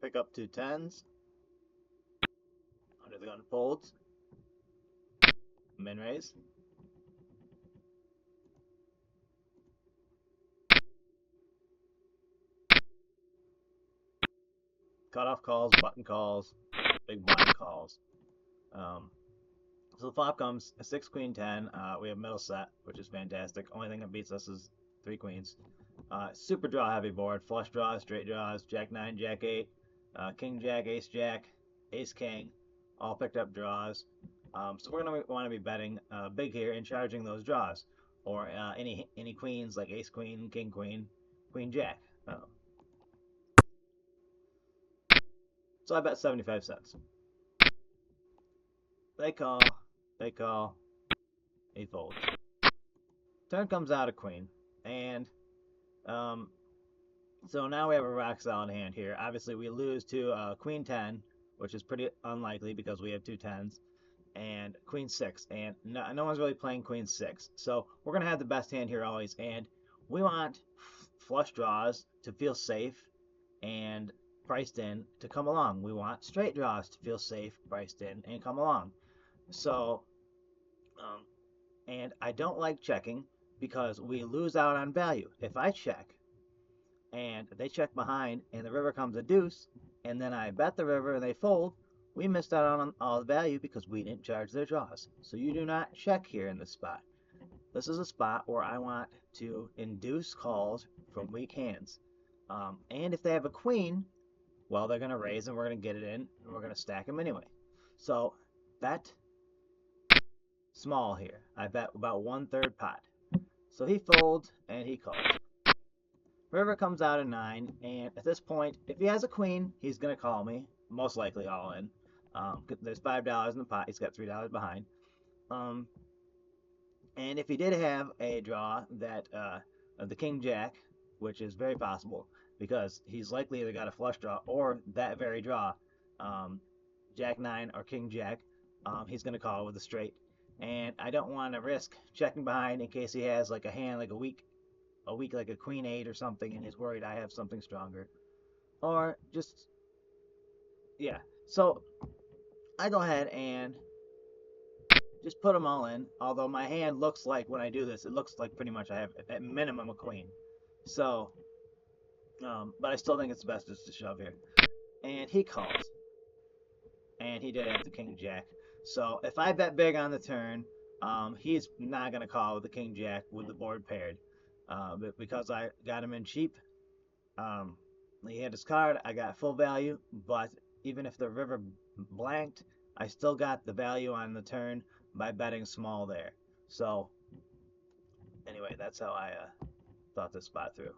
Pick up 2 10s. Under the gun folds. Min raise. Cutoff calls, button calls, big blind calls. So the flop comes a 6 queen 10. We have middle set, which is fantastic. Only thing that beats us is 3 queens. Super draw heavy board. Flush draws, straight draws, jack 9, jack 8, king jack, ace jack, ace king, all picked up draws. So we're gonna want to be betting big here and charging those draws, or any queens like ace queen, king queen, queen jack. So I bet 75 cents. They call, they call, he folds. Turn comes out a queen, and so now we have a rock solid hand here. Obviously, we lose to queen 10, which is pretty unlikely because we have 2 10s, and queen 6, and no one's really playing queen 6. So we're gonna have the best hand here always, and we want flush draws to feel safe and priced in to come along. We want straight draws to feel safe, priced in, and come along. So, and I don't like checking because we lose out on value. If I check and they check behind and the river comes a deuce, and then I bet the river and they fold, we missed out on all the value because we didn't charge their draws. So you do not check here in this spot. This is a spot where I want to induce calls from weak hands. And if they have a queen, well, they're going to raise and we're going to get it in and we're going to stack them anyway. So bet small here. I bet about 1/3 pot. So he folds and he calls. River comes out a 9, and at this point, if he has a queen, he's going to call me, most likely all in. There's $5 in the pot, he's got $3 behind. And if he did have a draw that the king jack, which is very possible because he's likely either got a flush draw or that very draw, jack 9 or king jack, he's going to call with a straight. And I don't want to risk checking behind in case he has like a hand like a weak like a queen 8 or something, and he's worried I have something stronger, or just yeah. So I go ahead and just put them all in. Although my hand looks like when I do this, it looks like pretty much I have at minimum a queen. So, but I still think it's best just to shove here. And he calls, and he did have the king jack. So if I bet big on the turn, he's not gonna call with the king jack with the board paired, but because I got him in cheap. Um, he had his card. I got full value, but even if the river blanked, I still got the value on the turn by betting small there. So anyway, that's how I thought this spot through.